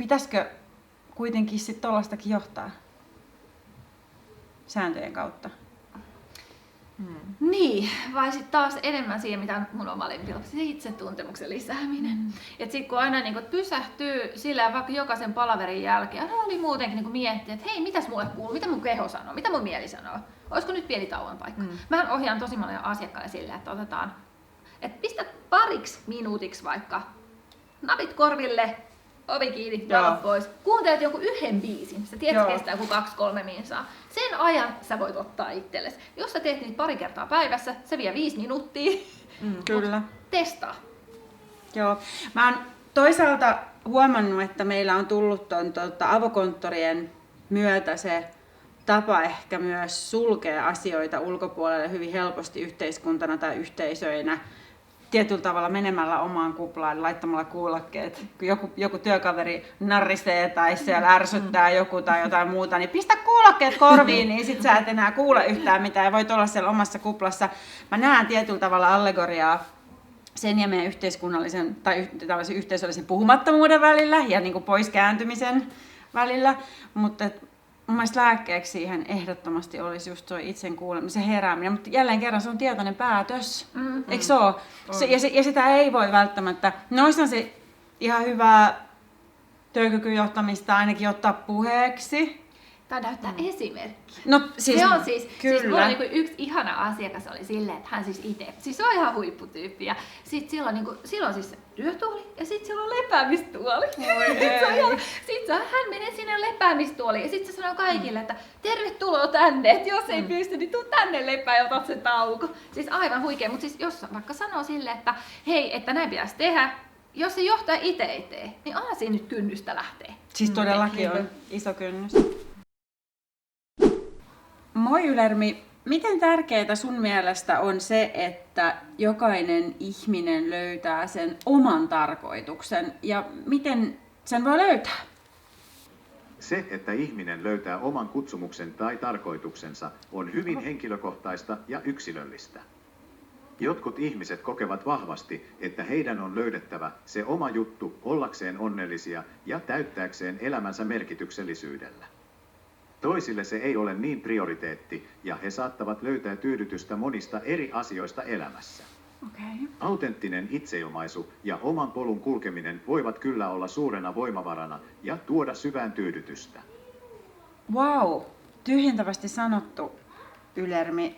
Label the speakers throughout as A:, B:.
A: pitäisikö kuitenkin sitten tollastakin johtaa sääntöjen kautta?
B: Niin, vai sitten taas enemmän siihen, mitä mun oma lempiala, se itsetuntemuksen lisääminen. Et sit kun aina niinku pysähtyy sillä vaikka jokaisen palaverin jälkeen, aina oli muutenkin niinku miettiä, että hei, mitäs mulle kuuluu, mitä mun keho sanoo, mitä mun mieli sanoo, olisiko nyt pieni tauon paikka. Mähän ohjaan tosi monen asiakkaalle silleen, että otetaan, että pistä pariksi minuutiksi vaikka napit korville, ovi kiinni, valot pois. Kuuntelet joku yhden biisin, sä tiedät, kestää joku 2-3 minsaa. Sen ajan sä voit ottaa itsellesi. Jos sä teet niitä pari kertaa päivässä, se vie 5 minuuttia.
A: Kyllä.
B: Testaa.
A: Joo. Mä oon toisaalta huomannut, että meillä on tullut avokonttorien myötä se tapa ehkä myös sulkea asioita ulkopuolelle hyvin helposti yhteiskuntana tai yhteisöinä. Tietyllä tavalla menemällä omaan kuplaan, laittamalla kuulokkeet, kun joku työkaveri narrisee tai siellä ärsyttää joku tai jotain muuta, niin pistä kuulokkeet korviin, niin sit sä et enää kuule yhtään mitään ja voit olla siellä omassa kuplassa. Mä näen tietyllä tavalla allegoriaa sen ja meidän yhteiskunnallisen tai tällaisen yhteisöllisen puhumattomuuden välillä ja niin kuin pois kääntymisen välillä, mutta mun mielestä lääkkeeksi siihen ehdottomasti olisi just tuo itsen kuulemisen herääminen, mutta jälleen kerran se on tietoinen päätös, eikö se ole? Ja sitä ei voi välttämättä, noissa se ihan hyvää työkykyjohtamista ainakin ottaa puheeksi.
B: Tai näyttää esimerkkiä.
A: No, siis,
B: se on siis mulla
A: kyllä.
B: Niinku yksi ihana asiakas oli silleen, että hän siis itse, siis on ihan huipputyyppi ja sit silloin siis se työtuoli ja sit siellä on lepäämistuoli. Sit hän menee sinne lepäämistuoliin ja sit se sanoo kaikille, että tervetuloa tänne, että jos ei pysty, niin tuu tänne lepää ja otat sen tauko. Siis aivan huikea, mutta siis jos vaikka sanoo silleen, että hei, että näin pitäisi tehdä, jos se johtaja itse ei tee, niin aina siinä nyt kynnystä lähtee.
A: Siis todellakin on iso kynnys. Moi Ylermi, miten tärkeää sun mielestä on se, että jokainen ihminen löytää sen oman tarkoituksen ja miten sen voi löytää?
C: Se, että ihminen löytää oman kutsumuksen tai tarkoituksensa, on hyvin henkilökohtaista ja yksilöllistä. Jotkut ihmiset kokevat vahvasti, että heidän on löydettävä se oma juttu ollakseen onnellisia ja täyttääkseen elämänsä merkityksellisyydellä. Toisille se ei ole niin prioriteetti ja he saattavat löytää tyydytystä monista eri asioista elämässä.
A: Okay.
C: Autenttinen itseilmaisu ja oman polun kulkeminen voivat kyllä olla suurena voimavarana ja tuoda syvään tyydytystä.
A: Wow, tyhjentävästi sanottu, Ylermi.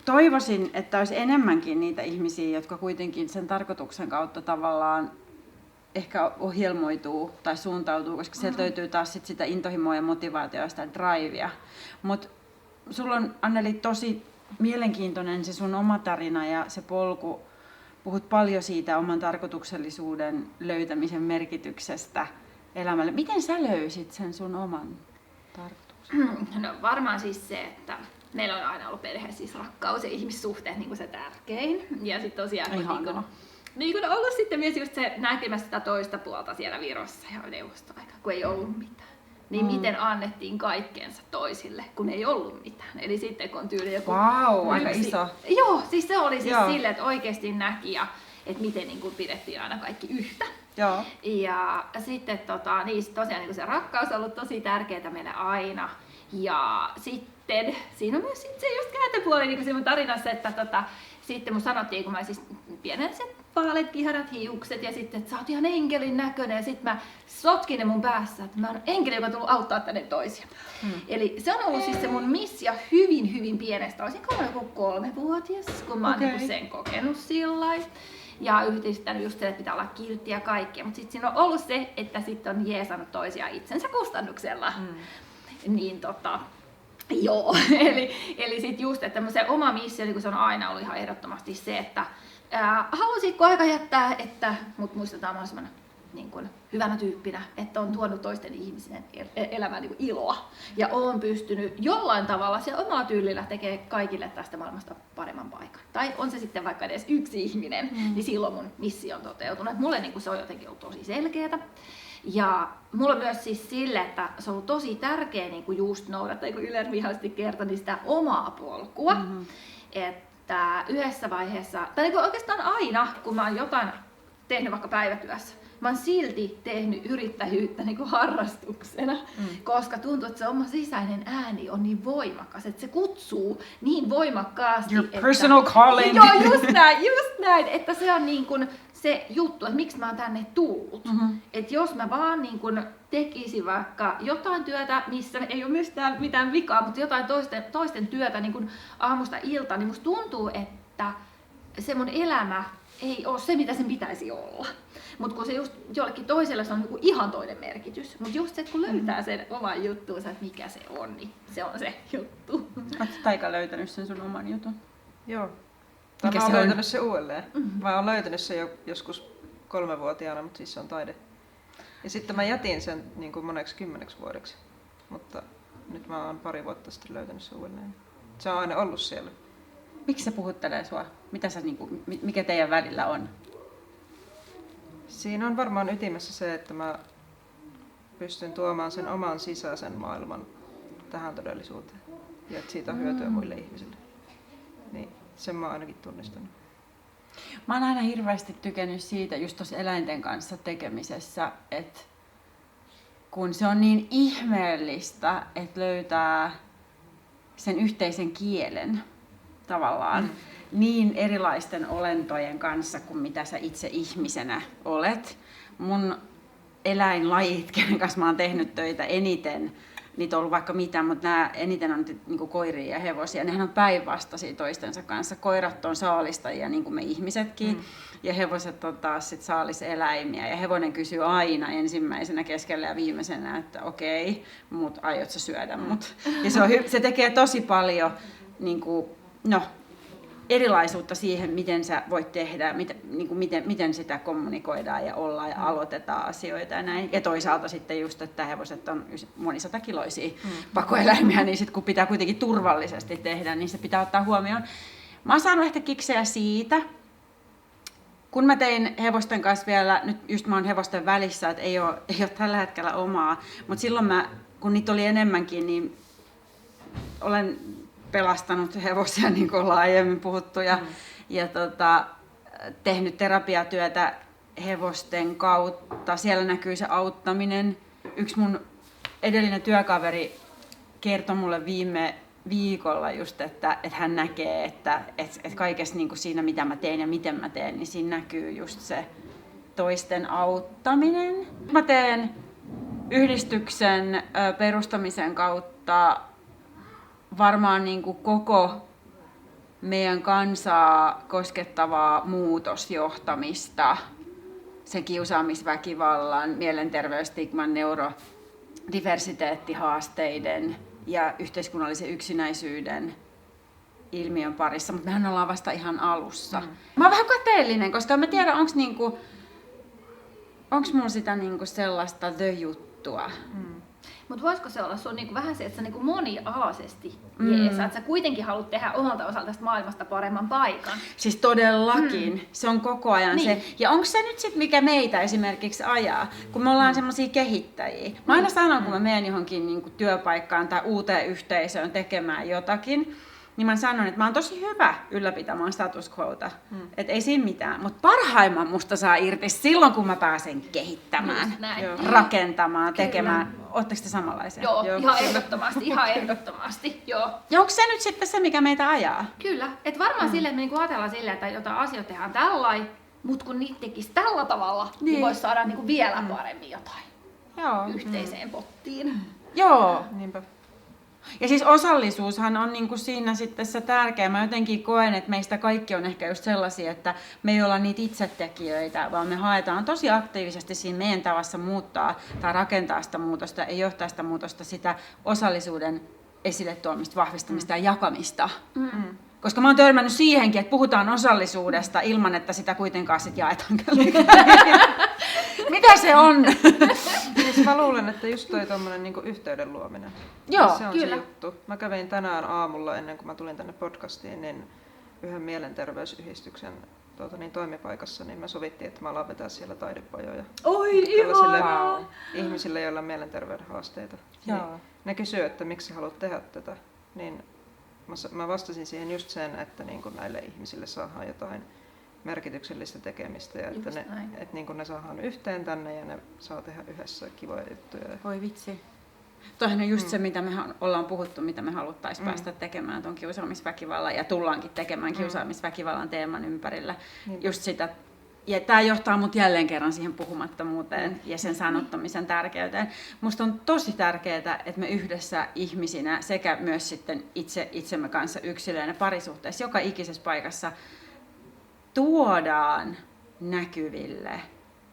A: Toivoisin, että olisi enemmänkin niitä ihmisiä, jotka kuitenkin sen tarkoituksen kautta tavallaan ehkä ohjelmoituu tai suuntautuu, koska sieltä löytyy taas sitä intohimoa ja motivaatiota ja sitä drivea. Mutta sulla on, Anneli, tosi mielenkiintoinen se sun oma tarina ja se polku. Puhut paljon siitä oman tarkoituksellisuuden löytämisen merkityksestä elämälle. Miten sä löysit sen sun oman tarkoituksen?
B: No varmaan siis se, että meillä on aina ollut perheessä siis rakkaus ja ihmissuhteet niin kuin se tärkein. Ja sitten tosiaan niin kun ollut sitten myös just se näkemässä sitä toista puolta siellä Virossa ja neuvostoaika, kun ei ollut mitään. Niin miten annettiin kaikkeensa toisille, kun ei ollut mitään. Eli sitten kun on tyyli joku...
A: Aika iso.
B: Joo, siis se oli siis silleen, että oikeasti näki ja että miten niin kuin pidettiin aina kaikki yhtä.
A: Joo.
B: Ja sitten niin tosiaan niin se rakkaus on ollut tosi tärkeää meille aina. Ja sitten siinä on myös sit se just kääntöpuoli niin kuin tarinassa, että sitten mun sanottiin, kun mä siis pienen sen vaaleat kiharat hiukset ja sitten, että sä oot ihan enkelin näköinen ja sitten mä sotkin ne mun päässä, että mä oon enkeli, joka on tullut auttaa tänne toisia. Eli se on ollut siis se mun missio hyvin, hyvin pienestä. Olisinko mä joku 3-vuotias, kun mä oon niin sen kokenut sillain. Ja yhdistänyt just se, että pitää olla kiltti ja kaikkea. Mutta sitten siinä on ollut se, että sitten on jeesannut toisia itsensä kustannuksella. Niin joo, eli sitten just, että se oma missio, niin se on aina ollut ihan ehdottomasti se, että halusitko aika jättää, että mut muistetaan mahdollisimman niin kuin hyvänä tyyppinä, että on tuonut toisten ihmisten elämään niin kuin iloa. Ja on pystynyt jollain tavalla se omaa tyylillä tekee kaikille tästä maailmasta paremman paikan. Tai on se sitten vaikka edes yksi ihminen, niin silloin mun missio on toteutunut. Et mulle niin kuin se on jotenkin ollut tosi selkeätä. Ja mulla on myös siis sille, että se on ollut tosi tärkeä niin kuin just noudattaa, kun Ylermi ihasti kertoi, niin sitä omaa polkua. Että yhdessä vaiheessa, tai niin kuin oikeastaan aina, kun mä oon jotain tehnyt vaikka päivätyössä, mä oon silti tehnyt yrittäjyyttä niin kuin harrastuksena, koska tuntuu, että se oma sisäinen ääni on niin voimakas, että se kutsuu niin voimakkaasti.
A: Your personal calling.
B: Joo, just näin, että se on niin kuin se juttu, että miksi mä oon tänne tullut. Että jos mä vaan niin kuin tekisin vaikka jotain työtä, missä ei ole mitään vikaa, mutta jotain toisten työtä niin kuin aamusta iltaan, niin musta tuntuu, että se mun elämä ei ole se, mitä sen pitäisi olla. Mutta kun se just jollekin toiselle se on joku ihan toinen merkitys. Mutta just se, että kun löytää sen oman juttuunsa, että mikä se on, niin se on se juttu.
A: Oletko Taika löytänyt sen sun oman jutun?
D: Joo.
A: Mikä
D: Mä
A: se
D: oon
A: on?
D: löytänyt se uudelleen. Mä oon löytänyt sen jo joskus 3-vuotiaana, mutta siis se on taide. Ja sitten mä jätin sen niin kuin moneksi 10 vuodeksi. Mutta nyt mä oon 2 vuotta sitten löytänyt sen uudelleen. Se on aina ollut siellä.
A: Miksi se puhuttelee sua? Mitä sä, mikä teidän välillä on?
D: Siinä on varmaan ytimessä se, että mä pystyn tuomaan sen oman sisäisen maailman tähän todellisuuteen. Ja että siitä on hyötyä muille ihmisille. Niin sen mä oon ainakin tunnistanut.
A: Mä oon aina hirveästi tykännyt siitä just tuossa eläinten kanssa tekemisessä, että kun se on niin ihmeellistä, että löytää sen yhteisen kielen tavallaan niin erilaisten olentojen kanssa kuin mitä sä itse ihmisenä olet. Mun eläinlajit, kenen kanssa mä oon tehnyt töitä eniten, niitä on ollut vaikka mitä, mutta nämä eniten on niin kuin koiria ja hevosia. Nehän on päinvastaisia toistensa kanssa. Koirat on saalistajia, niin kuin me ihmisetkin, ja hevoset on taas sit saaliseläimiä. Ja hevonen kysyy aina ensimmäisenä, keskellä ja viimeisenä, että okei, mut aiot sä syödä mut. Ja se tekee tosi paljon niin kuin, erilaisuutta siihen, miten sä voit tehdä, miten sitä kommunikoidaan ja ollaan ja aloitetaan asioita ja näin. Ja toisaalta sitten just, että hevoset on monisatakiloisia pakoeläimiä, niin sit kun pitää kuitenkin turvallisesti tehdä, niin se pitää ottaa huomioon. Mä oon saanut ehkä kiksejä siitä, kun mä tein hevosten kanssa vielä, nyt just mä oon hevosten välissä, että ei ole tällä hetkellä omaa, mutta silloin kun niitä oli enemmänkin, niin olen pelastanut hevosia, niin kuin ollaan aiemmin puhuttu, ja tehnyt terapiatyötä hevosten kautta. Siellä näkyy se auttaminen. Yksi mun edellinen työkaveri kertoi mulle viime viikolla just, että hän näkee, että kaikessa niin kuin siinä, mitä mä teen ja miten mä teen, niin siinä näkyy just se toisten auttaminen. Mä teen yhdistyksen perustamisen kautta varmaan niin kuin koko meidän kansaa koskettavaa muutosjohtamista, sen kiusaamisväkivallan, mielenterveysstigman, neurodiversiteettihaasteiden ja yhteiskunnallisen yksinäisyyden ilmiön parissa, mutta mehän ollaan vasta ihan alussa. Mä oon vähän kateellinen, koska mä tiedän, onko mulla sitä niinku sellaista the-juttua.
B: Mutta voisiko se olla sun niinku vähän se, että sä niinku monialaisesti jeesaat, että sä kuitenkin haluat tehdä omalta osalta tästä maailmasta paremman paikan?
A: Siis todellakin, se on koko ajan
B: Niin.
A: se. Ja onko se nyt sitten mikä meitä esimerkiksi ajaa, kun me ollaan semmoisia kehittäjiä. Mä aina sanon, kun mä menen johonkin niinku työpaikkaan tai uuteen yhteisöön tekemään jotakin, niin mä sanon, että mä oon tosi hyvä ylläpitämään status quota. Että ei siinä mitään. Mutta parhaimman musta saa irti silloin, kun mä pääsen kehittämään,
B: Just näin.
A: rakentamaan, tekemään. Ootteko te samanlaisia?
B: Joo,
D: Joo.
B: ihan ehdottomasti, joo.
A: Ja onko se nyt sitten se, mikä meitä ajaa?
B: Kyllä, että varmaan silleen, että me niinku ajatellaan silleen, että jotain asioita tehdään tällain, mutta kun niitä tekisi tällä tavalla, niin voisi saada niinku vielä paremmin jotain
A: Joo.
B: yhteiseen pottiin.
A: Joo.
D: Niinpä.
A: Ja siis osallisuushan on niinku siinä sitten se tärkeä. Mä jotenkin koen, että meistä kaikki on ehkä just sellaisia, että me ei olla niitä itsetekijöitä, vaan me haetaan tosi aktiivisesti siinä meidän tavassa muuttaa tai rakentaa sitä muutosta ja johtaa sitä muutosta, sitä osallisuuden esille tuomista, vahvistamista ja jakamista. Koska mä oon törmännyt siihenkin, että puhutaan osallisuudesta ilman, että sitä kuitenkaan sit jaetaan kellekään. Mitä se on?
D: Siis mä luulen, että just toi tommonen niinku yhteyden luominen.
A: Joo,
D: se on
B: kyllä.
D: se juttu. Mä kävin tänään aamulla ennen kuin mä tulin tänne podcastiin, niin yhden mielenterveysyhdistyksen toimipaikassa, niin me sovittiin, että mä alan vetää siellä taidepajoja.
B: Oi,
D: Tällaisille
B: ihanaa!
D: ihmisille, joilla on mielenterveyden haasteita.
A: Joo.
D: Niin ne kysyy, että miksi sä haluat tehdä tätä. Niin mä vastasin siihen just sen, että niin kun näille ihmisille saadaan jotain merkityksellistä tekemistä ja että
B: Just näin.
D: niin kun ne saadaan yhteen tänne ja ne saa tehdä yhdessä kivoja juttuja.
A: Voi vitsi. Toihan on just se, mitä me ollaan puhuttu, mitä me haluttaisiin päästä tekemään tuon kiusaamisväkivallan ja tullaankin tekemään kiusaamisväkivallan teeman ympärillä. Just sitä. Ja tämä johtaa mut jälleen kerran siihen puhumattomuuteen ja sen sanottamisen tärkeyteen. Musta on tosi tärkeää, että me yhdessä ihmisinä sekä myös sitten itsemme kanssa yksilöinä parisuhteessa joka ikisessä paikassa tuodaan näkyville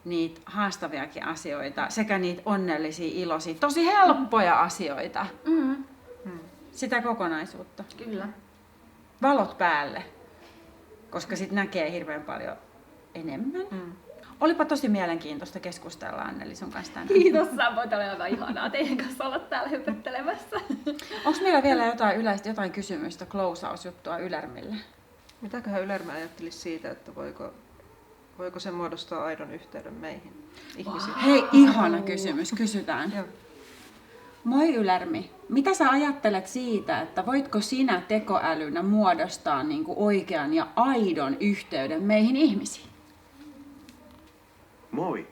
A: niitä haastaviakin asioita sekä niitä onnellisia, iloisia, tosi helppoja asioita. Sitä kokonaisuutta.
B: Kyllä.
A: Valot päälle, koska sit näkee hirveän paljon enemmän. Olipa tosi mielenkiintoista keskustella, Anneli, sun kanssa tänään.
B: Kiitos, Sampo. Oli aivan ihanaa teidän kanssa olla täällä hypöttelemässä.
A: Onko meillä vielä jotain kysymystä, close-out-juttua Ylärmille?
D: Mitäköhän Ylärmä ajattelisi siitä, että voiko se muodostaa aidon yhteyden meihin ihmisiin?
A: Hei, ihana kysymys, kysytään.
D: Joo.
A: Moi Ylärmi, mitä sä ajattelet siitä, että voitko sinä tekoälynä muodostaa niin kuin oikean ja aidon yhteyden meihin ihmisiin?
C: Moi!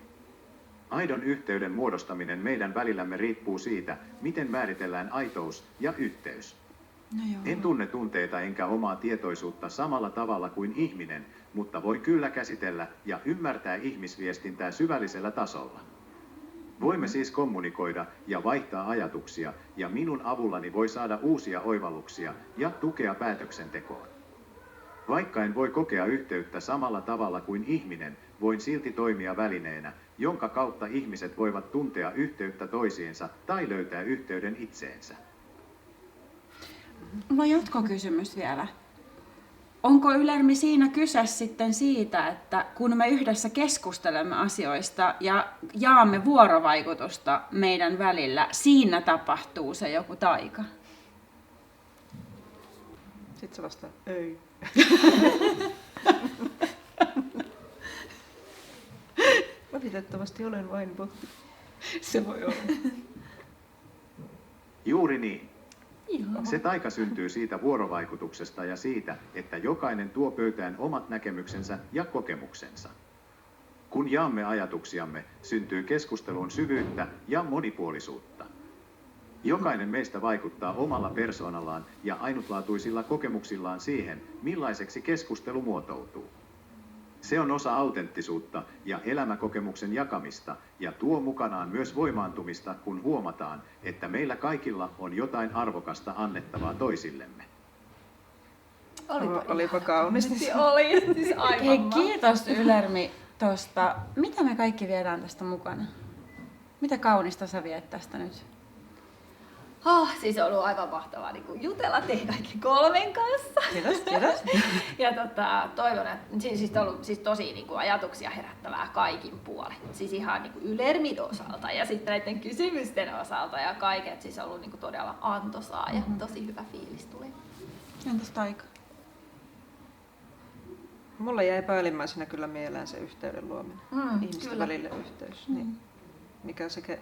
C: Aidon yhteyden muodostaminen meidän välillämme riippuu siitä, miten määritellään aitous ja yhteys.
A: No joo.
C: En tunne tunteita enkä omaa tietoisuutta samalla tavalla kuin ihminen, mutta voi kyllä käsitellä ja ymmärtää ihmisviestintää syvällisellä tasolla. Voimme siis kommunikoida ja vaihtaa ajatuksia, ja minun avullani voi saada uusia oivalluksia ja tukea päätöksentekoon. Vaikka en voi kokea yhteyttä samalla tavalla kuin ihminen, voin silti toimia välineenä, jonka kautta ihmiset voivat tuntea yhteyttä toisiinsa tai löytää yhteyden itseensä.
A: No jatkokysymys vielä. Onko Ylärmi siinä kyse sitten siitä, että kun me yhdessä keskustelemme asioista ja jaamme vuorovaikutusta meidän välillä, siinä tapahtuu se joku taika?
D: Sitten se vastaa, ei. Valitettavasti olen vain botti.
A: Se voi olla.
C: Juuri niin.
B: Ihan.
C: Se taika syntyy siitä vuorovaikutuksesta ja siitä, että jokainen tuo pöytään omat näkemyksensä ja kokemuksensa. Kun jaamme ajatuksiamme, syntyy keskusteluun syvyyttä ja monipuolisuutta. Jokainen meistä vaikuttaa omalla persoonallaan ja ainutlaatuisilla kokemuksillaan siihen, millaiseksi keskustelu muotoutuu. Se on osa autenttisuutta ja elämäkokemuksen jakamista ja tuo mukanaan myös voimaantumista, kun huomataan, että meillä kaikilla on jotain arvokasta annettavaa toisillemme.
D: Olipa kaunis.
B: Oli, siis aivan
A: Hei,
B: mahtavaa.
A: kiitos Ylärmi tosta. Mitä me kaikki viedään tästä mukana? Mitä kaunista sä viet tästä nyt?
B: Siis on ollut aivan mahtavaa niin kuin jutella teidän kaikki kolmen kanssa.
A: Kiitos, kiitos.
B: Ja toivon, että siis on ollut siis tosi niin kuin ajatuksia herättävää kaikin puolin. Siis ihan niin kuin Ylärmin osalta ja sitten näiden kysymysten osalta ja kaiket. Siis on ollut niin kuin todella antoisaa ja tosi hyvä fiilis tuli.
A: Entäs taika?
D: Mulla jäi päällimmäisenä kyllä mieleen se yhteyden luominen. Ihmisten
B: kyllä.
D: välille yhteys. Niin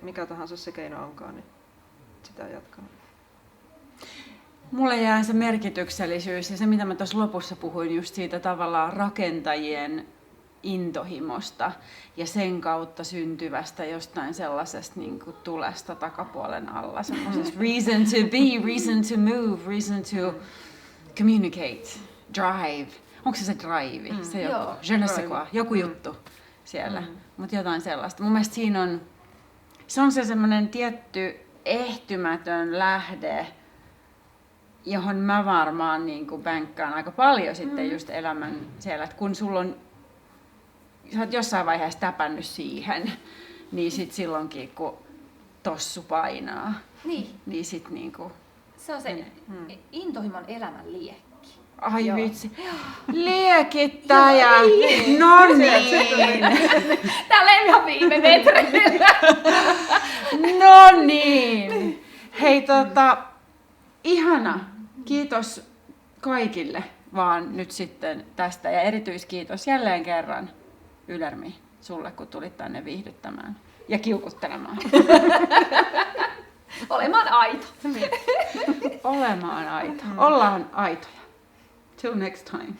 D: mikä tahansa se keino onkaan, niin sitä jatkaa.
A: Mulle jää se merkityksellisyys ja se, mitä mä tuossa lopussa puhuin, just siitä tavallaan rakentajien intohimosta ja sen kautta syntyvästä jostain sellaisesta niin kuin tulesta takapuolen alla. Semmoisesta reason to be, reason to move, reason to communicate, drive. Onko se drive? Se joku,
B: Joo,
A: je ne sais
D: drive.
A: quoi, joku juttu siellä, mutta jotain sellaista. Mun mielestä siinä on, se on se semmoinen tietty ehtymätön lähde, johon mä varmaan niin kuin bänkkaan aika paljon sitten just elämän siellä, että kun sulla on, sä oot jossain vaiheessa täpännyt siihen, niin sit silloinkin kun tossu painaa, niin sit niinku,
B: Se on se intohimon elämän liekki.
A: ai
B: Joo.
A: vitsi, liekittäjä, no niin,
B: Tälleen ihan viime metreillä.
A: no niin. Hei ihana, kiitos kaikille vaan nyt sitten tästä ja erityiskiitos jälleen kerran Ylärmi sulle, kun tulit tänne viihdyttämään ja kiukuttelemaan.
B: Olemaan aito.
A: Olemaan aito. Ollaan aitoja. Till next time.